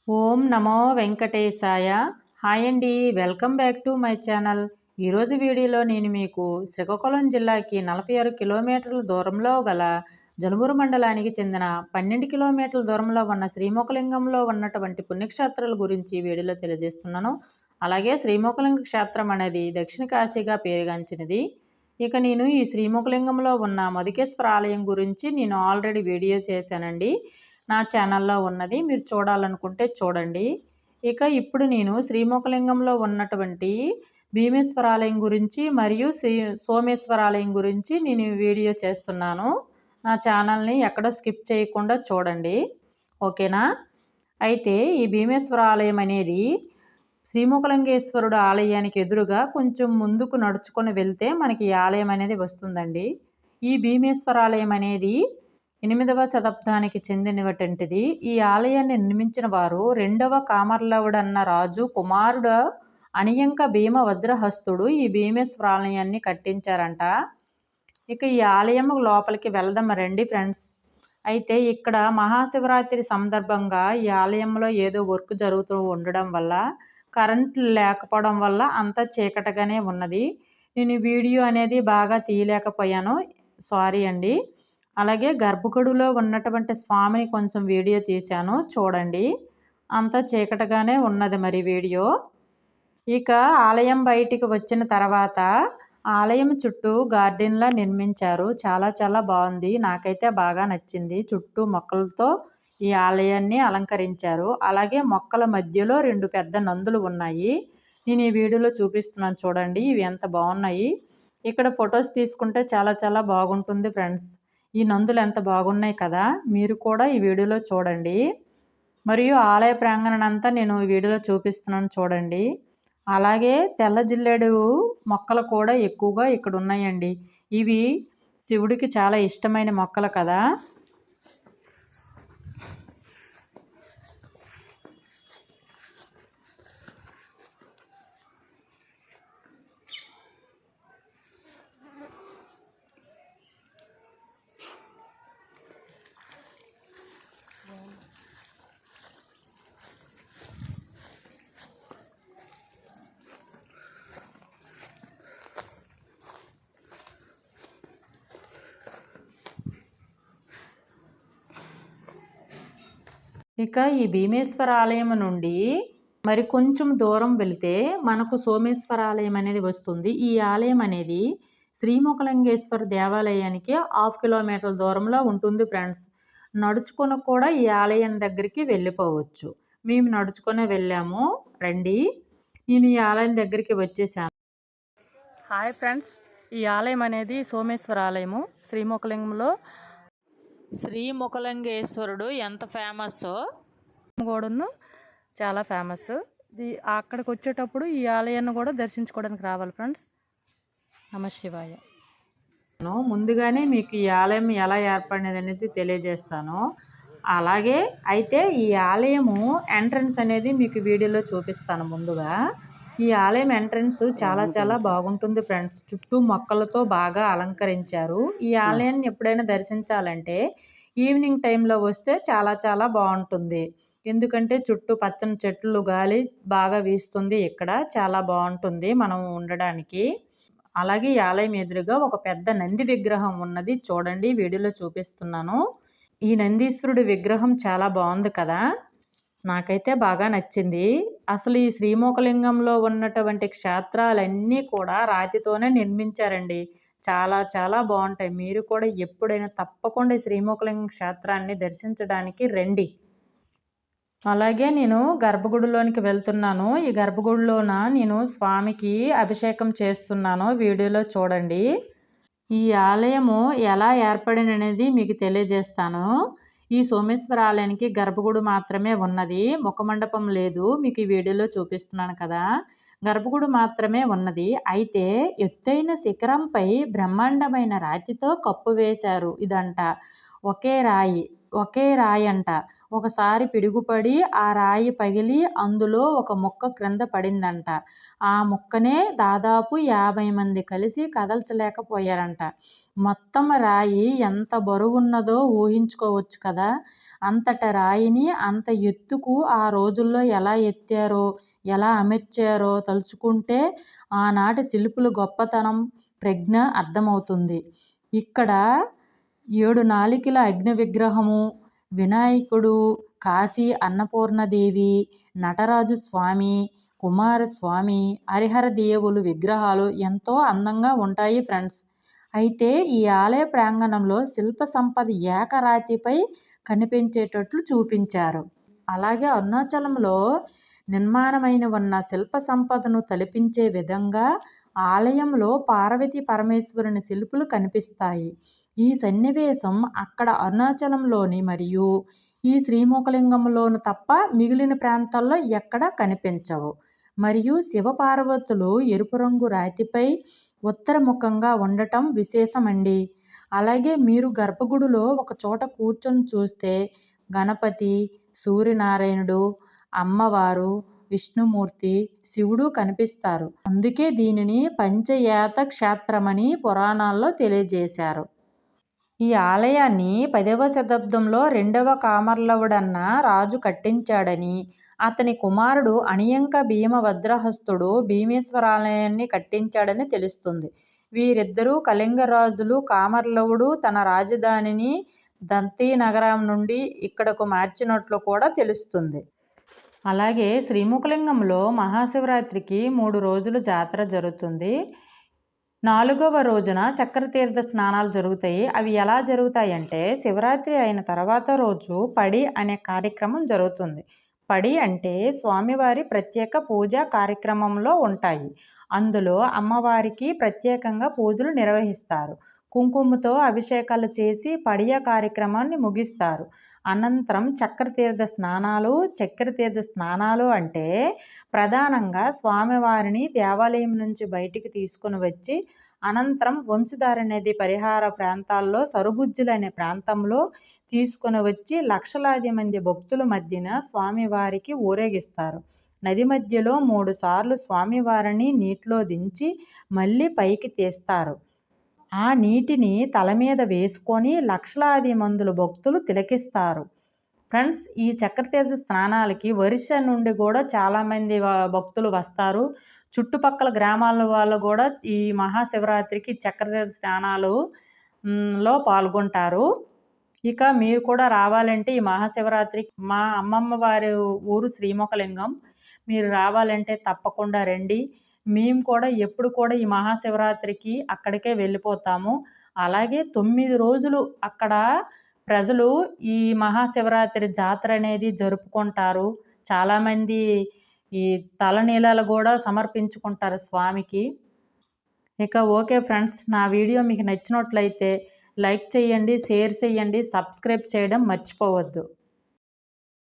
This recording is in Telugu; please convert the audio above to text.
ఓం నమో వెంకటేశాయ. హాయ్ అండి, welcome back to my channel. ఈరోజు వీడియోలో నేను మీకు శ్రీకాకుళం జిల్లాకి 46 కిలోమీటర్ల దూరంలో గల జనుమూరు మండలానికి చెందిన 12 కిలోమీటర్ల దూరంలో ఉన్న శ్రీమోకలింగంలో ఉన్నటువంటి పుణ్యక్షేత్రాల గురించి వీడియోలో తెలియజేస్తున్నాను. అలాగే శ్రీమోకలింగ క్షేత్రం అనేది దక్షిణ కాశీగా పేరుగాంచినది. ఇక నేను ఈ శ్రీమోకలింగంలో ఉన్న మధుకేశ్వర ఆలయం గురించి నేను ఆల్రెడీ వీడియో చేశానండి. నా ఛానల్లో ఉన్నది, మీరు చూడాలనుకుంటే చూడండి. ఇక ఇప్పుడు నేను శ్రీమోకలింగంలో ఉన్నటువంటి భీమేశ్వరాలయం గురించి మరియు సోమేశ్వరాలయం గురించి నేను వీడియో చేస్తున్నాను. నా ఛానల్ని ఎక్కడ స్కిప్ చేయకుండా చూడండి, ఓకేనా? అయితే ఈ భీమేశ్వర ఆలయం అనేది శ్రీమోకలింగేశ్వరుడు ఆలయానికి ఎదురుగా కొంచెం ముందుకు నడుచుకొని వెళ్తే మనకి ఈ ఆలయం అనేది వస్తుందండి. ఈ భీమేశ్వర ఆలయం అనేది 8వ శతాబ్దానికి చెందినటువంటిది. ఈ ఆలయాన్ని నిర్మించిన వారు 2వ కామర్లవుడన్న రాజు కుమారుడు అనియంక భీమ వజ్రహస్తుడు ఈ భీమేశ్వర ఆలయాన్ని కట్టించారంట. ఇక ఈ ఆలయం లోపలికి వెళ్దాం రండి ఫ్రెండ్స్. అయితే ఇక్కడ మహాశివరాత్రి సందర్భంగా ఈ ఆలయంలో ఏదో వర్క్ జరుగుతూ ఉండడం వల్ల, కరెంటు లేకపోవడం వల్ల అంతా చీకటిగానే ఉన్నది. నేను వీడియో అనేది బాగా తీయలేకపోయాను, సారీ అండి. అలాగే గర్భగుడిలో ఉన్నటువంటి స్వామిని కొంచెం వీడియో తీశాను, చూడండి. అంతా చీకటిగానే ఉన్నది మరి వీడియో. ఇక ఆలయం బయటికి వచ్చిన తర్వాత ఆలయం చుట్టూ గార్డెన్లా నిర్మించారు. చాలా చాలా బాగుంది, నాకైతే బాగా నచ్చింది. చుట్టూ మొక్కలతో ఈ ఆలయాన్ని అలంకరించారు. అలాగే మొక్కల మధ్యలో 2 పెద్ద నందులు ఉన్నాయి. నేను ఈ వీడియోలో చూపిస్తున్నాను చూడండి, ఇవి ఎంత బాగున్నాయి. ఇక్కడ ఫొటోస్ తీసుకుంటే చాలా చాలా బాగుంటుంది ఫ్రెండ్స్. ఈ నందులు ఎంత బాగున్నాయి కదా, మీరు కూడా ఈ వీడియోలో చూడండి. మరియు ఆలయ ప్రాంగణం అంతా నేను ఈ వీడియోలో చూపిస్తున్నాను చూడండి. అలాగే తెల్ల జిల్లేడు మొక్కలు కూడా ఎక్కువగా ఇక్కడ ఉన్నాయండి. ఇవి శివుడికి చాలా ఇష్టమైన మొక్కలు కదా. ఇక ఈ భీమేశ్వర ఆలయం నుండి మరి కొంచెం దూరం వెళితే మనకు సోమేశ్వర ఆలయం అనేది వస్తుంది. ఈ ఆలయం అనేది శ్రీమోకలింగేశ్వర దేవాలయానికి 1/2 కిలోమీటర్ల దూరంలో ఉంటుంది ఫ్రెండ్స్. నడుచుకొని కూడా ఈ ఆలయం దగ్గరికి వెళ్ళిపోవచ్చు. మేము నడుచుకొని వెళ్ళాము రండి. నేను ఈ ఆలయం దగ్గరికి వచ్చేసాను. హాయ్ ఫ్రెండ్స్, ఈ ఆలయం అనేది సోమేశ్వర ఆలయము. శ్రీమోకలింగేశ్వరుడు ఎంత ఫేమస్సో కూడాను చాలా ఫేమస్. అక్కడికి వచ్చేటప్పుడు ఈ ఆలయాన్ని కూడా దర్శించుకోవడానికి రావాలి ఫ్రెండ్స్. నమశివాయ. ముందుగానే మీకు ఈ ఆలయం ఎలా ఏర్పడినది అనేది తెలియజేస్తాను. అలాగే అయితే ఈ ఆలయము ఎంట్రన్స్ అనేది మీకు వీడియోలో చూపిస్తాను. ముందుగా ఈ ఆలయం ఎంట్రన్స్ చాలా చాలా బాగుంటుంది ఫ్రెండ్స్. చుట్టూ మొక్కలతో బాగా అలంకరించారు. ఈ ఆలయాన్ని ఎప్పుడైనా దర్శించాలంటే ఈవినింగ్ టైంలో వస్తే చాలా చాలా బాగుంటుంది. ఎందుకంటే చుట్టూ పచ్చని చెట్లు, గాలి బాగా వీస్తుంది. ఇక్కడ చాలా బాగుంటుంది మనం ఉండడానికి. అలాగే ఈ ఆలయం ఎదురుగా ఒక పెద్ద నంది విగ్రహం ఉన్నది, చూడండి వీడియోలో చూపిస్తున్నాను. ఈ నందీశ్వరుడి విగ్రహం చాలా బాగుంది కదా, నాకైతే బాగా నచ్చింది. అసలు ఈ శ్రీమోకలింగంలో ఉన్నటువంటి క్షేత్రాలన్నీ కూడా రాతితోనే నిర్మించారండి. చాలా చాలా బాగుంటాయి. మీరు కూడా ఎప్పుడైనా తప్పకుండా శ్రీమోకలింగం క్షేత్రాన్ని దర్శించడానికి రండి. అలాగే నేను గర్భగుడిలోనికి వెళ్తున్నాను. ఈ గర్భగుడిలోన నేను స్వామికి అభిషేకం చేస్తున్నాను, వీడియోలో చూడండి. ఈ ఆలయము ఎలా ఏర్పడినది మీకు తెలియజేస్తాను. ఈ సోమేశ్వర ఆలయానికి గర్భగుడి మాత్రమే ఉన్నది, ముఖమండపం లేదు. మీకు ఈ వీడియోలో చూపిస్తున్నాను కదా, గర్భగుడి మాత్రమే ఉన్నది. అయితే ఎత్తైన శిఖరంపై బ్రహ్మాండమైన రాతితో కప్పు వేశారు. ఇదంట ఒకే రాయి, ఒకే రాయి అంట. ఒకసారి పిడుగుపడి ఆ రాయి పగిలి అందులో ఒక ముక్క క్రింద పడిందంట. ఆ ముక్కనే దాదాపు 50 మంది కలిసి కదల్చలేకపోయారంట. మొత్తం రాయి ఎంత బరువున్నదో ఊహించుకోవచ్చు కదా! అంతట రాయిని అంత ఎత్తుకు ఆ రోజుల్లో ఎలా ఎత్తారో, ఎలా అమర్చారో తలుచుకుంటే ఆనాటి శిల్పుల గొప్పతనం, ప్రజ్ఞ అర్థమవుతుంది. ఇక్కడ 7 నాలికల అగ్ని విగ్రహము, వినాయకుడు, కాశీ అన్నపూర్ణాదేవి, నటరాజు స్వామి, కుమారస్వామి, హరిహర దేవులు విగ్రహాలు ఎంతో అందంగా ఉంటాయి ఫ్రెండ్స్. అయితే ఈ ఆలయ ప్రాంగణంలో శిల్ప సంపద ఏకరాతిపై కనిపించేటట్లు చూపించారు. అలాగే అరుణాచలంలో నిర్మాణమైన ఉన్న శిల్ప సంపదను తలపించే విధంగా ఆలయంలో పార్వతీ పరమేశ్వరుని శిల్పులు కనిపిస్తాయి. ఈ సన్నివేశం అక్కడ అరుణాచలంలోని మరియు ఈ శ్రీముఖలింగంలోను తప్ప మిగిలిన ప్రాంతాల్లో ఎక్కడా కనిపించవు. మరియు శివపార్వతులు ఎరుపు రంగు రాతిపై ఉత్తరముఖంగా ఉండటం విశేషమండి. అలాగే మీరు గర్భగుడిలో ఒక చోట కూర్చొని చూస్తే గణపతి, సూర్యనారాయణుడు, అమ్మవారు, విష్ణుమూర్తి, శివుడు కనిపిస్తారు. అందుకే దీనిని పంచయాత క్షేత్రమని పురాణాల్లో తెలియజేశారు. ఈ ఆలయాన్ని 10వ శతాబ్దంలో 2వ కామర్లవుడన్న రాజు కట్టించాడని, అతని కుమారుడు అనియంక భీమభద్రహస్తుడు భీమేశ్వరాలయాన్ని కట్టించాడని తెలుస్తుంది. వీరిద్దరూ కళింగ రాజులు. కామర్లవుడు తన రాజధానిని దంతి నగరం నుండి ఇక్కడకు మార్చినట్లు కూడా తెలుస్తుంది. అలాగే శ్రీముఖలింగంలో మహాశివరాత్రికి 3 రోజులు జాతర జరుగుతుంది. 4వ రోజున చక్రతీర్థ స్నానాలు జరుగుతాయి. అవి ఎలా జరుగుతాయంటే శివరాత్రి అయిన తర్వాత రోజు పడి అనే కార్యక్రమం జరుగుతుంది. పడి అంటే స్వామివారి ప్రత్యేక పూజా కార్యక్రమంలో ఉంటాయి. అందులో అమ్మవారికి ప్రత్యేకంగా పూజలు నిర్వహిస్తారు. కుంకుమతో అభిషేకాలు చేసి పడియ కార్యక్రమాన్ని ముగిస్తారు. అనంతరం చక్రతీర్థ స్నానాలు. చక్రతీర్థ స్నానాలు అంటే ప్రధానంగా స్వామివారిని దేవాలయం నుంచి బయటికి తీసుకుని వచ్చి అనంతరం వంశధార నది పరిహార ప్రాంతాల్లో సరుబుజ్జులు అనే ప్రాంతంలో తీసుకుని వచ్చి లక్షలాది మంది భక్తుల మధ్యన స్వామివారికి ఊరేగిస్తారు. నది మధ్యలో 3 సార్లు స్వామివారిని నీటిలో దించి మళ్ళీ పైకి తీస్తారు. ఆ నీటిని తల మీద వేసుకొని లక్షలాది మందుల భక్తులు తిలకిస్తారు. ఫ్రెండ్స్, ఈ చక్రతీర్థ స్నానాలకి ఒరిస్సా నుండి కూడా చాలామంది భక్తులు వస్తారు. చుట్టుపక్కల గ్రామాల వాళ్ళు కూడా ఈ మహాశివరాత్రికి చక్రతీర్థ స్నానాలు లో పాల్గొంటారు. ఇక మీరు కూడా రావాలంటే ఈ మహాశివరాత్రికి మా అమ్మమ్మ వారి ఊరు శ్రీముఖలింగం. మీరు రావాలంటే తప్పకుండా రండి. మేము కూడా ఎప్పుడు కూడా ఈ మహాశివరాత్రికి అక్కడికే వెళ్ళిపోతాము. అలాగే 9 రోజులు అక్కడ ప్రజలు ఈ మహాశివరాత్రి జాతర అనేది జరుపుకుంటారు. చాలామంది ఈ తలనీలాలు కూడా సమర్పించుకుంటారు స్వామికి. ఇక ఓకే ఫ్రెండ్స్, నా వీడియో మీకు నచ్చినట్లయితే లైక్ చేయండి, షేర్ చేయండి, సబ్స్క్రైబ్ చేయడం మర్చిపోవద్దు.